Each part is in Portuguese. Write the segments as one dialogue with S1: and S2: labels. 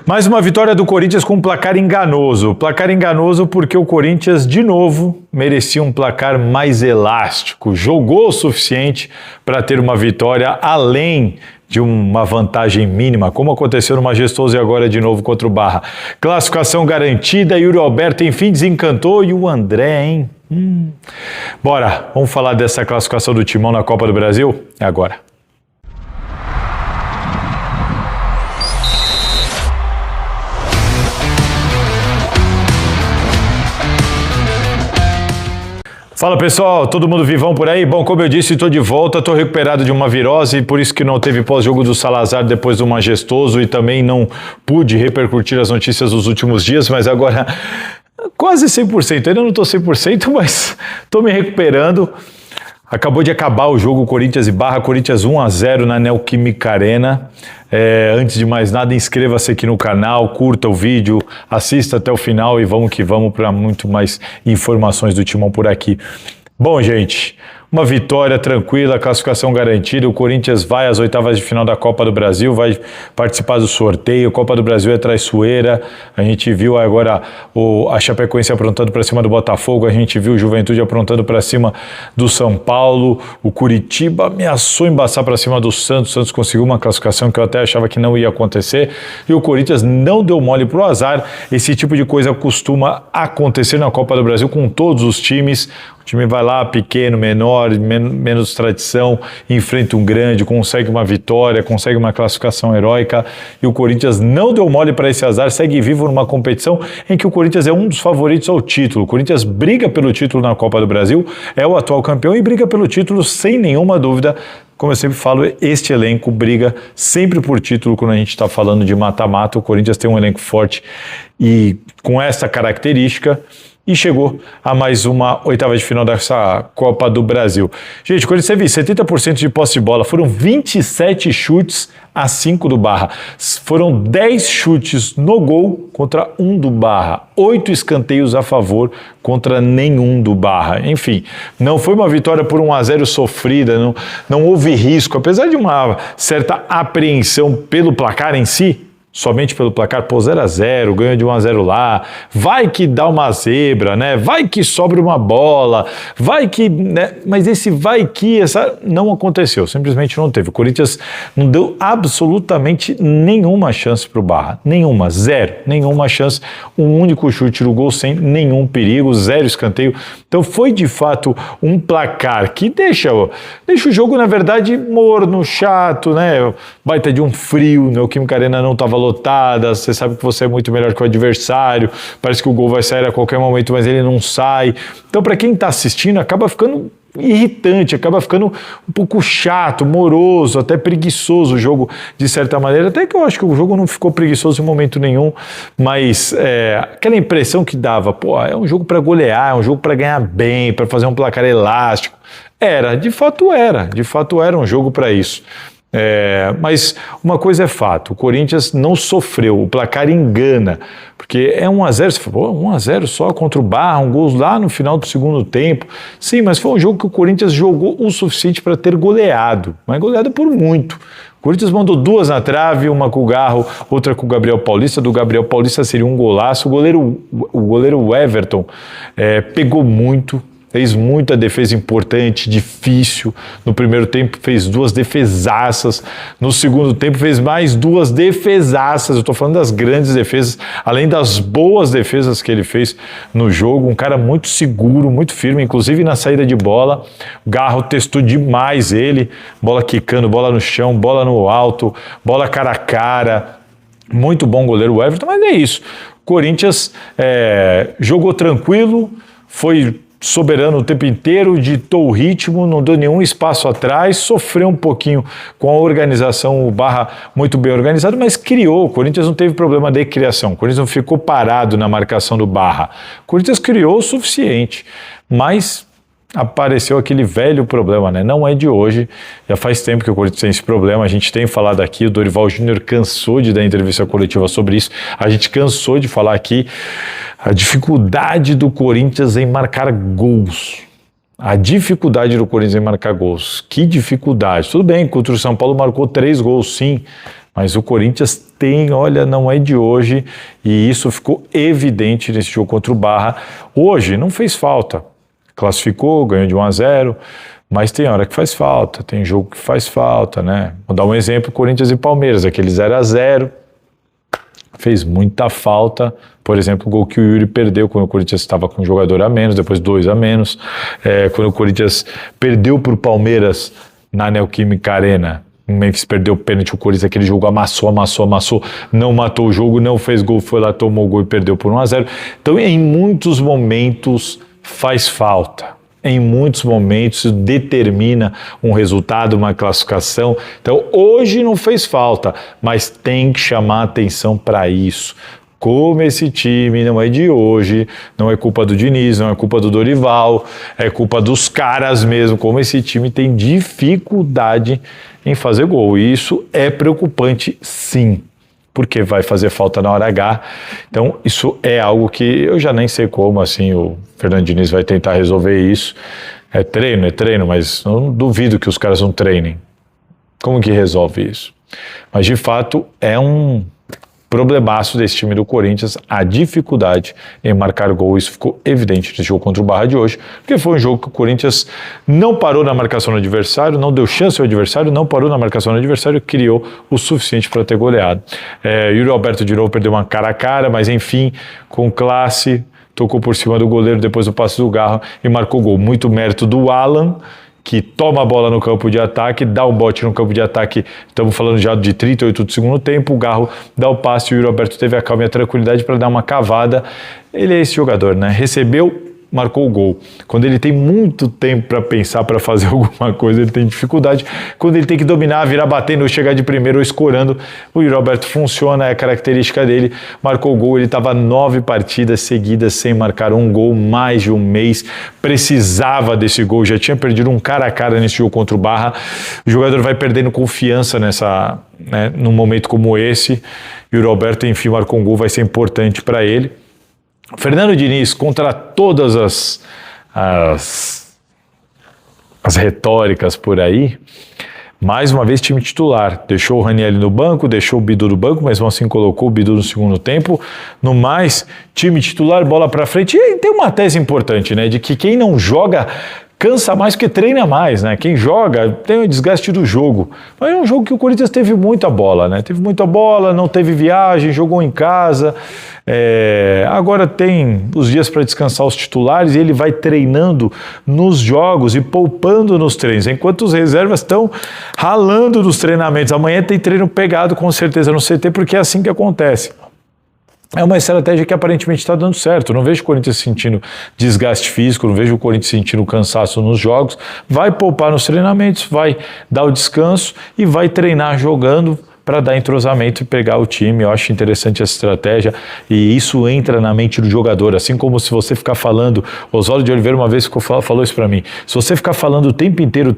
S1: Mais uma vitória do Corinthians com um placar enganoso. Placar enganoso porque o Corinthians, de novo, merecia um placar mais elástico. Jogou o suficiente para ter uma vitória além de uma vantagem mínima, como aconteceu no Majestoso e agora de novo contra o Barra. Classificação garantida, Yuri Alberto enfim desencantou e o André, hein? Bora, vamos falar dessa classificação do Timão na Copa do Brasil? É agora. Fala pessoal, todo mundo vivão por aí? Bom, como eu disse, estou de volta, estou recuperado de uma virose, por isso que não teve pós-jogo do Salazar depois do Majestoso e também não pude repercutir as notícias dos últimos dias, mas agora quase 100%, ainda não estou 100%, mas estou me recuperando. Acabou de acabar o jogo Corinthians e Barra, Corinthians 1-0 na Neoquímica Arena. Antes de mais nada, inscreva-se aqui no canal, curta o vídeo, assista até o final e vamos que vamos para muito mais informações do Timão por aqui. Bom, gente, uma vitória tranquila, classificação garantida, o Corinthians vai às oitavas de final da Copa do Brasil, vai participar do sorteio, Copa do Brasil é traiçoeira, a gente viu agora a Chapecoense aprontando para cima do Botafogo, a gente viu o Juventude aprontando para cima do São Paulo, o Curitiba ameaçou embaçar para cima do Santos, o Santos conseguiu uma classificação que eu até achava que não ia acontecer, e o Corinthians não deu mole pro azar, esse tipo de coisa costuma acontecer na Copa do Brasil com todos os times. O time vai lá, pequeno, menor, menos tradição, enfrenta um grande, consegue uma vitória, consegue uma classificação heróica e o Corinthians não deu mole para esse azar, segue vivo numa competição em que o Corinthians é um dos favoritos ao título. O Corinthians briga pelo título na Copa do Brasil, é o atual campeão e briga pelo título sem nenhuma dúvida. Como eu sempre falo, este elenco briga sempre por título quando a gente está falando de mata-mata. O Corinthians tem um elenco forte e com essa característica e chegou a mais uma oitava de final dessa Copa do Brasil. Gente, o Corinthians teve 70% de posse de bola, foram 27 chutes a 5 do Barra. Foram 10 chutes no gol contra 1 do Barra. 8 escanteios a favor contra nenhum do Barra. Enfim, não foi uma vitória por 1-0 sofrida, não houve risco, apesar de uma certa apreensão pelo placar em si, somente pelo placar, 0-0, ganha de 1-0 lá, vai que dá uma zebra, né? Vai que sobra uma bola, vai que, né? Mas esse vai que, não aconteceu, simplesmente não teve. O Corinthians não deu absolutamente nenhuma chance para o Barra, nenhuma, zero, nenhuma chance, um único chute no gol sem nenhum perigo, 0 escanteio. Então foi de fato um placar que deixa o jogo, na verdade, morno, chato, né? Baita de um frio, né? O Química Arena não estava lotada, você sabe que você é muito melhor que o adversário, parece que o gol vai sair a qualquer momento, mas ele não sai. Então, para quem está assistindo, acaba ficando irritante, acaba ficando um pouco chato, moroso, até preguiçoso o jogo, de certa maneira. Até que eu acho que o jogo não ficou preguiçoso em momento nenhum, mas aquela impressão que dava, é um jogo para golear, é um jogo para ganhar bem, para fazer um placar elástico. De fato era um jogo para isso. Mas uma coisa é fato, o Corinthians não sofreu, o placar engana, porque é 1-0, você falou, 1-0 só contra o Barra, um gol lá no final do segundo tempo, sim, mas foi um jogo que o Corinthians jogou o suficiente para ter goleado, mas goleado por muito. O Corinthians mandou 2 na trave, uma com o Garro, outra com o Gabriel Paulista. Do Gabriel Paulista seria um golaço. O goleiro Everton pegou muito, fez muita defesa importante, difícil. No primeiro tempo fez 2 defesaças. No segundo tempo fez mais 2 defesaças. Eu estou falando das grandes defesas, além das boas defesas que ele fez no jogo. Um cara muito seguro, muito firme, inclusive na saída de bola. O Garro testou demais ele. Bola quicando, bola no chão, bola no alto, bola cara a cara. Muito bom goleiro o Everton, mas é isso. O Corinthians jogou tranquilo, foi soberano o tempo inteiro, ditou o ritmo, não deu nenhum espaço atrás, sofreu um pouquinho com a organização, o Barra muito bem organizado, mas criou. O Corinthians não teve problema de criação, o Corinthians não ficou parado na marcação do Barra. O Corinthians criou o suficiente, mas apareceu aquele velho problema, né? Não é de hoje, já faz tempo que o Corinthians tem esse problema, a gente tem falado aqui, o Dorival Júnior cansou de dar entrevista coletiva sobre isso, a gente cansou de falar aqui a dificuldade do Corinthians em marcar gols. A dificuldade do Corinthians em marcar gols. Que dificuldade. Tudo bem, contra o São Paulo marcou 3 gols, sim, Mas o Corinthians tem, olha, não é de hoje, e isso ficou evidente nesse jogo contra o Barra. Hoje não fez falta, classificou, ganhou de 1-0, mas tem hora que faz falta, tem jogo que faz falta, né? Vou dar um exemplo, Corinthians e Palmeiras, aquele 0-0, fez muita falta. Por exemplo, o gol que o Yuri perdeu quando o Corinthians estava com um jogador a menos, depois 2 a menos. Quando o Corinthians perdeu para o Palmeiras na Neoquímica Arena, o Memphis perdeu o pênalti, o Corinthians aquele jogo amassou, não matou o jogo, não fez gol, foi lá, tomou o gol e perdeu por 1-0. Então, em muitos momentos faz falta. Em muitos momentos isso determina um resultado, uma classificação. Então hoje não fez falta, mas tem que chamar atenção para isso. Como esse time não é de hoje, não é culpa do Diniz, não é culpa do Dorival, é culpa dos caras mesmo, como esse time tem dificuldade em fazer gol. E isso é preocupante, sim, porque vai fazer falta na hora H. Então isso é algo que eu já nem sei como assim o Fernando Diniz vai tentar resolver isso. É treino, mas não duvido que os caras não treinem. Como que resolve isso? Mas de fato é um problemaço desse time do Corinthians, a dificuldade em marcar gol. Isso ficou evidente nesse jogo contra o Barra de hoje, porque foi um jogo que o Corinthians não parou na marcação do adversário, não deu chance ao adversário, não parou na marcação do adversário, criou o suficiente para ter goleado. Yuri Alberto de novo perdeu uma cara a cara, mas enfim, com classe, tocou por cima do goleiro depois do passe do Garro e marcou gol. Muito mérito do Alan, que toma a bola no campo de ataque, dá um bote no campo de ataque, estamos falando já de 38 do segundo tempo, o Garro dá o passe e o Yuri Alberto teve a calma e a tranquilidade para dar uma cavada. Ele é esse jogador, né? Recebeu, marcou o gol. Quando ele tem muito tempo para pensar, para fazer alguma coisa, ele tem dificuldade. Quando ele tem que dominar, virar batendo, ou chegar de primeiro ou escorando, o Yuri Alberto funciona, é a característica dele. Marcou o gol, ele estava 9 partidas seguidas sem marcar um gol, mais de um mês. Precisava desse gol, já tinha perdido um cara a cara nesse jogo contra o Barra. O jogador vai perdendo confiança num momento como esse. Yuri Alberto, enfim, marcou um gol, vai ser importante para ele. Fernando Diniz, contra todas as retóricas por aí, mais uma vez time titular. Deixou o Ranieri no banco, deixou o Bidu no banco, mas assim colocou o Bidu no segundo tempo. No mais, time titular, bola para frente. E tem uma tese importante, né, de que quem não joga cansa mais que treina mais, né? Quem joga tem o desgaste do jogo. Mas é um jogo que o Corinthians teve muita bola, né? Teve muita bola, não teve viagem, jogou em casa. Agora tem os dias para descansar os titulares e ele vai treinando nos jogos e poupando nos treinos, enquanto os reservas estão ralando nos treinamentos. Amanhã tem treino pegado com certeza no CT, porque é assim que acontece. É uma estratégia que aparentemente está dando certo. Não vejo o Corinthians sentindo desgaste físico, não vejo o Corinthians sentindo cansaço nos jogos. Vai poupar nos treinamentos, vai dar o descanso e vai treinar jogando para dar entrosamento e pegar o time. Eu acho interessante essa estratégia e isso entra na mente do jogador, assim como se você ficar falando, Oswaldo de Oliveira uma vez falou isso para mim, se você ficar falando o tempo inteiro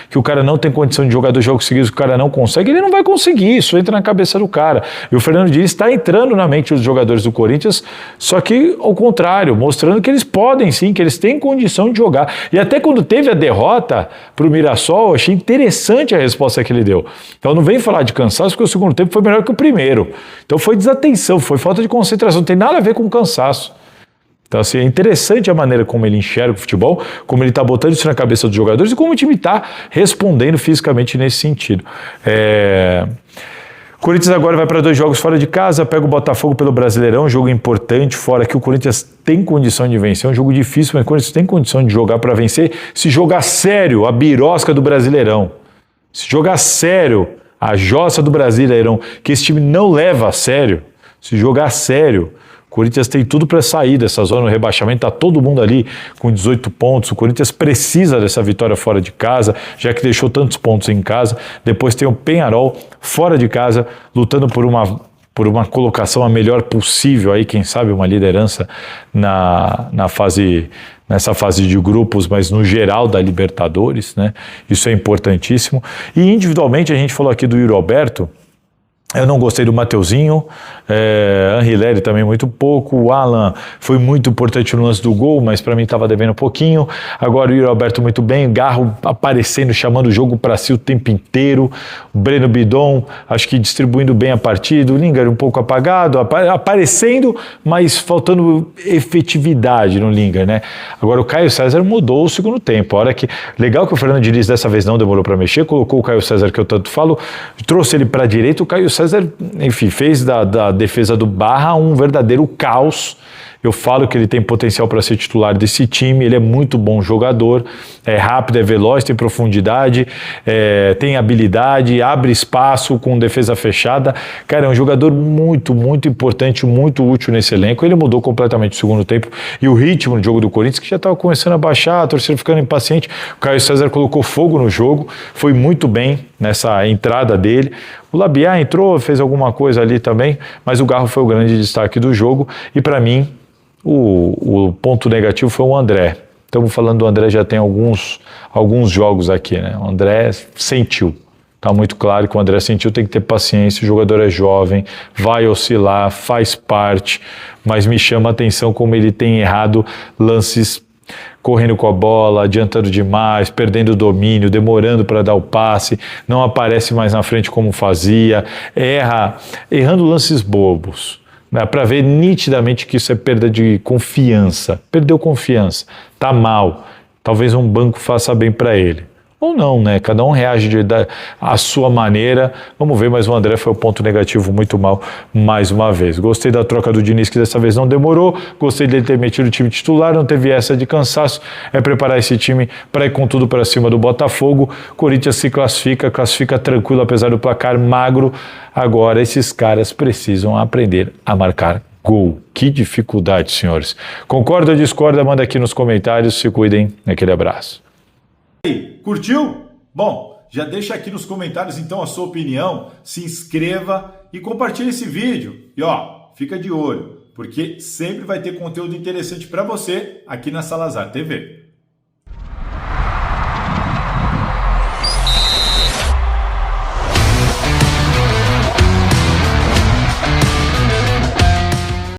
S1: que o cara não tem condição de jogar 2 jogos seguidos, que o cara não consegue, ele não vai conseguir, isso entra na cabeça do cara. E o Fernando Diniz está entrando na mente dos jogadores do Corinthians, só que ao contrário, mostrando que eles podem sim, que eles têm condição de jogar. E até quando teve a derrota para o Mirassol, eu achei interessante a resposta que ele deu. Então não vem falar de cansaço, porque o segundo tempo foi melhor que o primeiro. Então foi desatenção, foi falta de concentração, não tem nada a ver com cansaço. Então assim, é interessante a maneira como ele enxerga o futebol, como ele está botando isso na cabeça dos jogadores e como o time está respondendo fisicamente nesse sentido. O Corinthians agora vai para 2 jogos fora de casa, pega o Botafogo pelo Brasileirão, um jogo importante, fora que o Corinthians tem condição de vencer, é um jogo difícil, mas o Corinthians tem condição de jogar para vencer, se jogar sério a birosca do Brasileirão, se jogar sério a jossa do Brasileirão, que esse time não leva a sério, se jogar a sério, o Corinthians tem tudo para sair dessa zona do rebaixamento, está todo mundo ali com 18 pontos, o Corinthians precisa dessa vitória fora de casa, já que deixou tantos pontos em casa, depois tem o Peñarol fora de casa, lutando por uma colocação a melhor possível, aí quem sabe uma liderança nessa fase de grupos, mas no geral da Libertadores, né? Isso é importantíssimo. E individualmente, a gente falou aqui do Yuri Alberto, Eu não gostei do Mateuzinho, Anrileri também muito pouco, o Alan foi muito importante no lance do gol, mas para mim estava devendo um pouquinho. Agora o Yuri Alberto muito bem, o Garro aparecendo, chamando o jogo para si o tempo inteiro, o Breno Bidon acho que distribuindo bem a partida, o Lingard um pouco apagado, aparecendo, mas faltando efetividade no Lingard, né? Agora o Caio César mudou o segundo tempo, a hora que, legal que o Fernando Diniz dessa vez não demorou para mexer, colocou o Caio César que eu tanto falo, trouxe ele para a direita, o Caio César, enfim, fez da defesa do Barra um verdadeiro caos. Eu falo que ele tem potencial para ser titular desse time, ele é muito bom jogador, é rápido, é veloz, tem profundidade, tem habilidade, abre espaço com defesa fechada. Cara, é um jogador muito, muito importante, muito útil nesse elenco. Ele mudou completamente o segundo tempo e o ritmo do jogo do Corinthians, que já estava começando a baixar, a torcida ficando impaciente. O Caio César colocou fogo no jogo, foi muito bem nessa entrada dele. O Labiat entrou, fez alguma coisa ali também, mas o Garro foi o grande destaque do jogo e para mim o ponto negativo foi o André. Estamos falando do André já tem alguns jogos aqui, né? O André sentiu. Está muito claro que o André sentiu, tem que ter paciência, o jogador é jovem, vai oscilar, faz parte, mas me chama a atenção como ele tem errado lances correndo com a bola, adiantando demais, perdendo o domínio, demorando para dar o passe, não aparece mais na frente como fazia, errando lances bobos. Para ver nitidamente que isso é perda de confiança. Perdeu confiança, tá mal. Talvez um banco faça bem para ele. Ou não, né? Cada um reage à sua maneira. Vamos ver, mas o André foi o ponto negativo muito mal mais uma vez. Gostei da troca do Diniz, que dessa vez não demorou. Gostei dele ter metido o time titular, não teve essa de cansaço. É preparar esse time para ir com tudo para cima do Botafogo. Corinthians se classifica tranquilo, apesar do placar magro. Agora esses caras precisam aprender a marcar gol. Que dificuldade, senhores. Concorda ou discorda? Manda aqui nos comentários. Se cuidem. Aquele abraço.
S2: Curtiu? Bom, já deixa aqui nos comentários então a sua opinião, se inscreva e compartilhe esse vídeo. E fica de olho, porque sempre vai ter conteúdo interessante para você aqui na Salazar TV.